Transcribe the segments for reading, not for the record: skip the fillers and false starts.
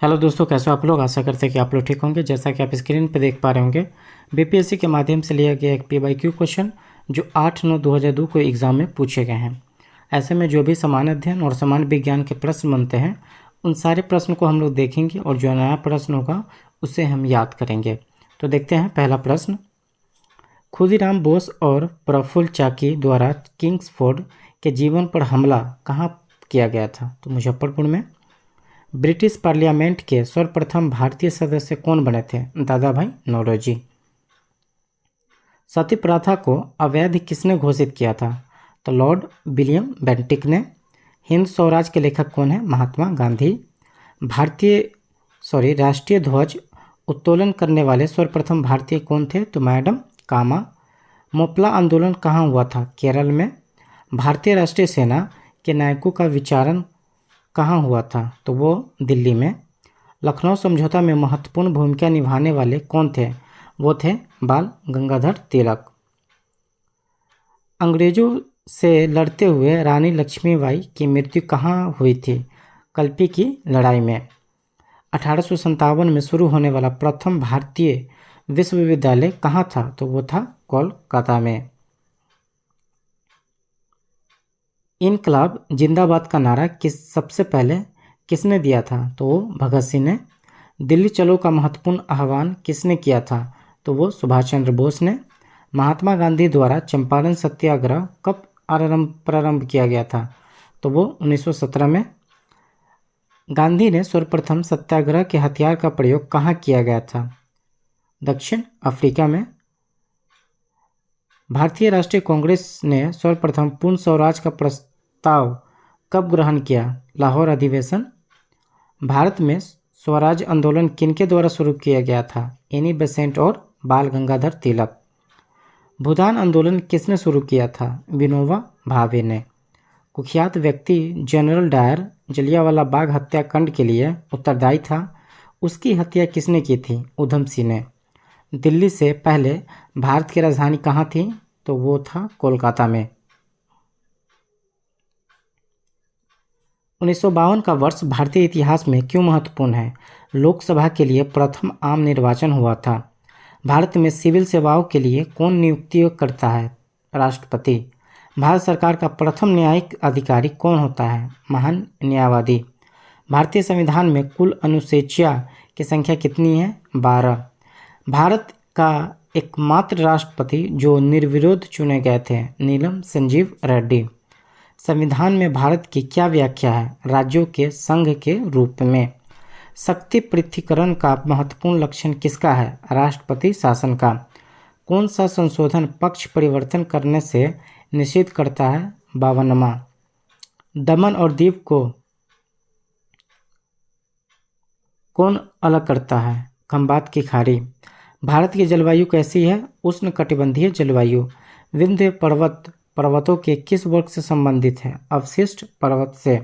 Hello दोस्तों, कैसे हो आप लोग। आशा करते हैं कि आप लोग ठीक होंगे। जैसा कि आप स्क्रीन पर देख पा रहे होंगे, बीपीएससी के माध्यम से लिया गया एक पीवाईक्यू क्वेश्चन जो 8/9/2002 को एग्ज़ाम में पूछे गए हैं। ऐसे में जो भी सामान्य अध्ययन और सामान्य विज्ञान के प्रश्न बनते हैं उन सारे प्रश्न को हम लोग देखेंगे और जो नया प्रश्न होगा उसे हम याद करेंगे। तो देखते हैं पहला प्रश्न। खुदीराम बोस और प्रफुल्ल चाकी द्वारा किंग्सफोर्ड के जीवन पर हमला कहाँ किया गया था? तो मुजफ्फरपुर में। ब्रिटिश पार्लियामेंट के सर्वप्रथम भारतीय सदस्य कौन बने थे? दादा भाई नौरोजी। सती प्रथा को अवैध किसने घोषित किया था? तो लॉर्ड विलियम बेंटिक ने। हिंद स्वराज के लेखक कौन है? महात्मा गांधी। राष्ट्रीय ध्वज उत्तोलन करने वाले सर्वप्रथम भारतीय कौन थे? तो मैडम कामा। मोपला आंदोलन कहाँ हुआ था? केरल में। भारतीय राष्ट्रीय सेना के नायकों का विचारण कहाँ हुआ था? तो वो दिल्ली में। लखनऊ समझौता में महत्वपूर्ण भूमिका निभाने वाले कौन थे? वो थे बाल गंगाधर तिलक। अंग्रेजों से लड़ते हुए रानी लक्ष्मीबाई की मृत्यु कहाँ हुई थी? कल्पी की लड़ाई में। 1857 में शुरू होने वाला प्रथम भारतीय विश्वविद्यालय कहाँ था? तो वो था कोलकाता में। इनकलाब जिंदाबाद का नारा सबसे पहले किसने दिया था? तो वो भगत सिंह ने। दिल्ली चलो का महत्वपूर्ण आह्वान किसने किया था? तो वो सुभाष चंद्र बोस ने। महात्मा गांधी द्वारा चंपारण सत्याग्रह कब प्रारंभ किया गया था? तो वो 1917 में। गांधी ने सर्वप्रथम सत्याग्रह के हथियार का प्रयोग कहाँ किया गया था? दक्षिण अफ्रीका में। भारतीय राष्ट्रीय कांग्रेस ने सर्वप्रथम पूर्ण स्वराज का प्रस्ताव कब ग्रहण किया? लाहौर अधिवेशन। भारत में स्वराज आंदोलन किनके द्वारा शुरू किया गया था? एनी बेसेंट और बाल गंगाधर तिलक। भूदान आंदोलन किसने शुरू किया था? विनोबा भावे ने। कुख्यात व्यक्ति जनरल डायर जलियांवाला बाग हत्याकांड के लिए उत्तरदायी था, उसकी हत्या किसने की थी? उधम सिंह ने। दिल्ली से पहले भारत की राजधानी कहाँ थी? तो वो था कोलकाता में। 1952 का वर्ष भारतीय इतिहास में क्यों महत्वपूर्ण है? लोकसभा के लिए प्रथम आम निर्वाचन हुआ था। भारत में सिविल सेवाओं के लिए कौन नियुक्ति करता है? राष्ट्रपति। भारत सरकार का प्रथम न्यायिक अधिकारी कौन होता है? महान न्यायवादी। भारतीय संविधान में कुल अनुसूचियां की संख्या कितनी है? 12। भारत का एकमात्र राष्ट्रपति जो निर्विरोध चुने गए थे? नीलम संजीव रेड्डी। संविधान में भारत की क्या व्याख्या है? राज्यों के संघ के रूप में। शक्ति पृथक्करण का महत्वपूर्ण लक्षण किसका है? राष्ट्रपति शासन का। कौन सा संशोधन पक्ष परिवर्तन करने से निषिद्ध करता है? 52वां। दमन और दीव को कौन अलग करता है? खंबात की खाड़ी। भारत की जलवायु कैसी है? उष्णकटिबंधीय जलवायु। विंध्य पर्वतों के किस वर्ग से संबंधित है? अवशिष्ट पर्वत से।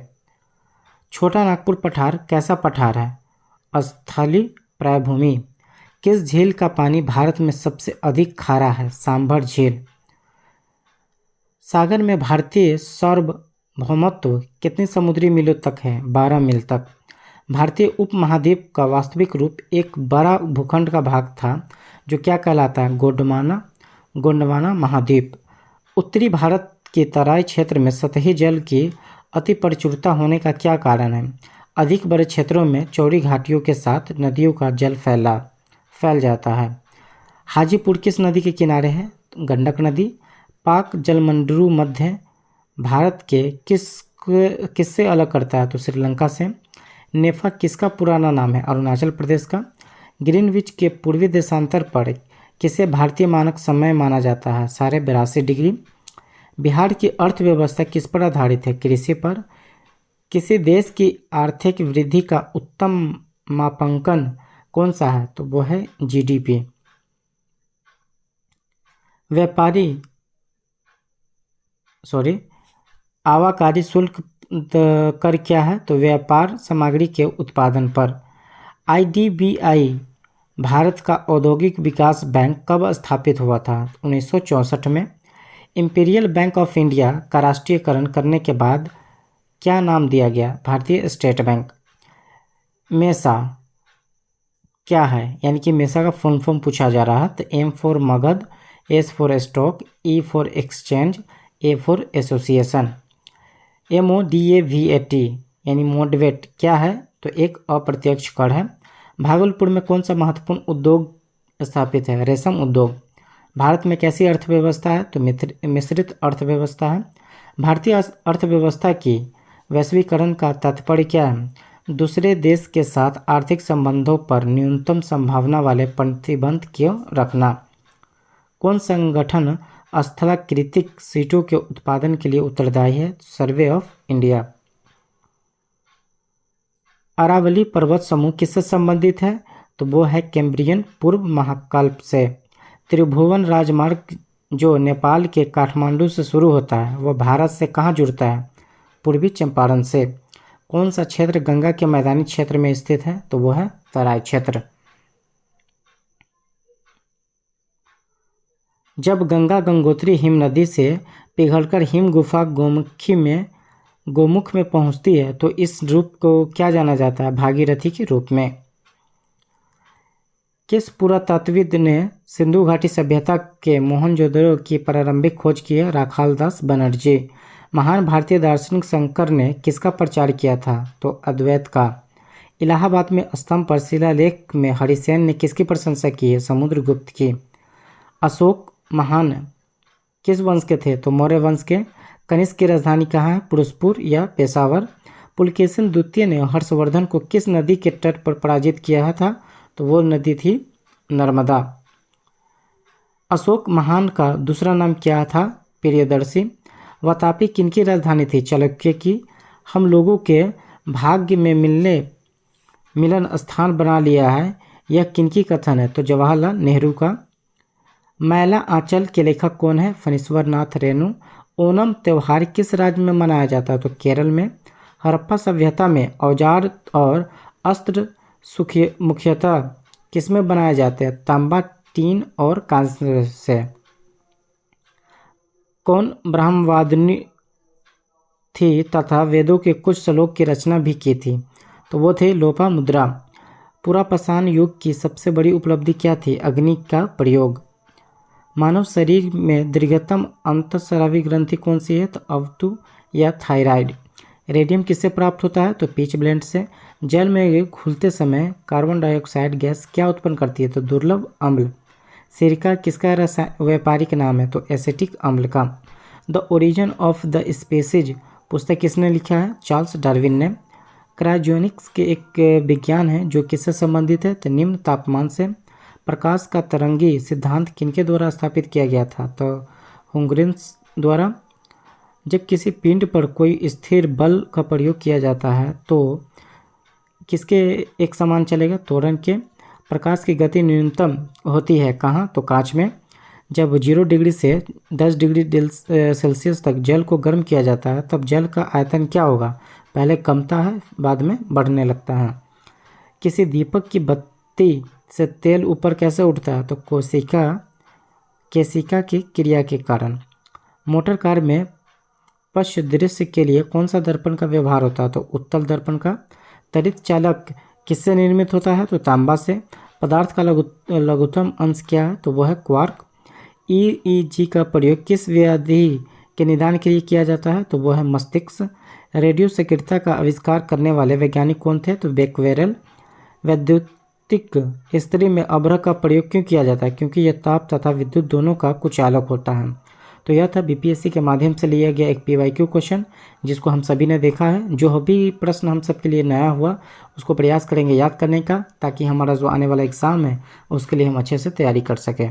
छोटा नागपुर पठार कैसा पठार है? स्थलीय प्रायभूमि। किस झील का पानी भारत में सबसे अधिक खारा है? सांभर झील। सागर में भारतीय सार्वभौमत्व कितनी समुद्री मीलों तक है? 12 मील तक। भारतीय उपमहाद्वीप का वास्तविक रूप एक बड़ा भूखंड का भाग था जो क्या कहलाता है? गोंडवाना महाद्वीप। उत्तरी भारत के तराई क्षेत्र में सतही जल की अति प्रचुरता होने का क्या कारण है? अधिक बड़े क्षेत्रों में चौड़ी घाटियों के साथ नदियों का जल फैल जाता है। हाजीपुर किस नदी के किनारे है? गंडक नदी। पाक जलमंडरू मध्य भारत के किससे अलग करता है? तो श्रीलंका से। नेफा किसका पुराना नाम है? अरुणाचल प्रदेश का। ग्रीनविच के पूर्वी देशांतर पर किसे भारतीय मानक समय माना जाता है? 82.5 बिहार की अर्थव्यवस्था किस पर आधारित है? कृषि पर। किसी देश की आर्थिक वृद्धि का उत्तम मापांकन कौन सा है? तो वो है जीडीपी। आवाकारी शुल्क कर क्या है? तो व्यापार सामग्री के उत्पादन पर। आईडीबीआई भारत का औद्योगिक विकास बैंक कब स्थापित हुआ था? 1964 में। इंपीरियल बैंक ऑफ इंडिया का राष्ट्रीयकरण करने के बाद क्या नाम दिया गया? भारतीय स्टेट बैंक। मेसा क्या है, यानी कि मेसा का फुल फॉर्म पूछा जा रहा है। तो M for Magadh, S for stock, E for exchange, A for association. MODAVAT यानी मोडवेट क्या है, तो एक अप्रत्यक्ष कर है। भागलपुर में कौन सा महत्वपूर्ण उद्योग स्थापित है, रेशम उद्योग। भारत में कैसी अर्थव्यवस्था है, तो मिश्रित अर्थव्यवस्था है। भारतीय अर्थव्यवस्था की वैश्वीकरण का तात्पर्य क्या है, दूसरे देश के साथ आर्थिक संबंधों पर न्यूनतम संभावना वाले प्रतिबंध क्यों रखना। कौन संगठन स्थलाकृतिक सीटों के उत्पादन के लिए उत्तरदायी है, सर्वे ऑफ इंडिया। अरावली पर्वत समूह किससे संबंधित है, तो वो है कैम्ब्रियन पूर्व महाकल्प से। त्रिभुवन राजमार्ग जो नेपाल के काठमांडू से शुरू होता है वह भारत से कहाँ जुड़ता है, पूर्वी चंपारण से। कौन सा क्षेत्र गंगा के मैदानी क्षेत्र में स्थित है, तो वो है तराई क्षेत्र। जब गंगा गंगोत्री हिम नदी से पिघलकर हिम गुफा गोमुख में पहुंचती है तो इस रूप को क्या जाना जाता है, भागीरथी के रूप में। किस पुरातत्वविद ने सिंधु घाटी सभ्यता के मोहनजोदड़ो की प्रारंभिक खोज की है, राखालदास बनर्जी। महान भारतीय दार्शनिक शंकर ने किसका प्रचार किया था, तो अद्वैत का। इलाहाबाद में स्तंभ पर शिलालेख में हरिसेन ने किसकी प्रशंसा की है, समुद्रगुप्त की। अशोक महान किस वंश के थे, तो मौर्य वंश के। कनिष्क की राजधानी कहाँ है, पुरुषपुर या पेशावर। पुलकेशिन द्वितीय ने हर्षवर्धन को किस नदी के तट पर पराजित किया था, तो वो नदी थी नर्मदा। अशोक महान का दूसरा नाम क्या था, प्रियदर्शी। वातापी किनकी राजधानी थी, चालुक्य की। हम लोगों के भाग्य में मिलन स्थान बना लिया है, यह किनकी कथन है, तो जवाहरलाल नेहरू का। मैला आंचल के लेखक कौन है, फणीश्वर नाथ रेणु। ओणम त्यौहार किस राज्य में मनाया जाता है, तो केरल में। हड़प्पा सभ्यता में औजार और अस्त्र मुख्यतः किसमें बनाए जाते हैं, तांबा, टीन और कांस्य से। कौन ब्रह्मवादिनी थी तथा वेदों के कुछ श्लोक की रचना भी की थी, तो वो थे लोपामुद्रा। पुरापाषाण युग की सबसे बड़ी उपलब्धि क्या थी, अग्नि का प्रयोग। मानव शरीर में दीर्घतम अंतःस्रावी ग्रंथि कौन सी है, तो अवतु या थायराइड। रेडियम किससे प्राप्त होता है, तो पिच ब्लेंड से। जल में घुलते समय कार्बन डाइऑक्साइड गैस क्या उत्पन्न करती है, तो दुर्लभ अम्ल। सिरका किसका व्यापारिक नाम है, तो एसिटिक अम्ल का। The origin of the species पुस्तक किसने लिखा है, चार्ल्स डार्विन ने। क्रायोजेनिक्स के एक विज्ञान है जो किससे संबंधित है, तो निम्न तापमान से। प्रकाश का तरंगी सिद्धांत किनके द्वारा स्थापित किया गया था, तो हुंगरिन्स द्वारा। जब किसी पिंड पर कोई स्थिर बल का प्रयोग किया जाता है तो किसके एक समान चलेगा, त्वरण के। प्रकाश की गति न्यूनतम होती है कहाँ, तो कांच में। जब 0 डिग्री से 10 डिग्री सेल्सियस तक जल को गर्म किया जाता है तब जल का आयतन क्या होगा, पहले कमता है बाद में बढ़ने लगता है। किसी दीपक की बत्ती से तेल ऊपर कैसे उठता है, तो केशिका की क्रिया के कारण। मोटर कार में पश्च दृश्य के लिए कौन सा दर्पण का व्यवहार होता है, तो उत्तल दर्पण का। त्वरित चालक किससे निर्मित होता है, तो तांबा से। पदार्थ का लघुत्तम अंश क्या है, तो वह है क्वार्क। EEG का प्रयोग किस व्याधि के निदान के लिए किया जाता है, तो वह है मस्तिष्क। रेडियो सक्रियता का आविष्कार करने वाले वैज्ञानिक कौन थे, तो बेक्वेरेल। वैद्युतिक इस्त्री में अभ्रक का प्रयोग क्यों किया जाता है, क्योंकि यह ताप तथा विद्युत दोनों का कुचालक होता है। तो यह था BPSC के माध्यम से लिया गया एक PYQ क्वेश्चन जिसको हम सभी ने देखा है। जो भी प्रश्न हम सब के लिए नया हुआ उसको प्रयास करेंगे याद करने का, ताकि हमारा जो आने वाला एग्ज़ाम है उसके लिए हम अच्छे से तैयारी कर सकें।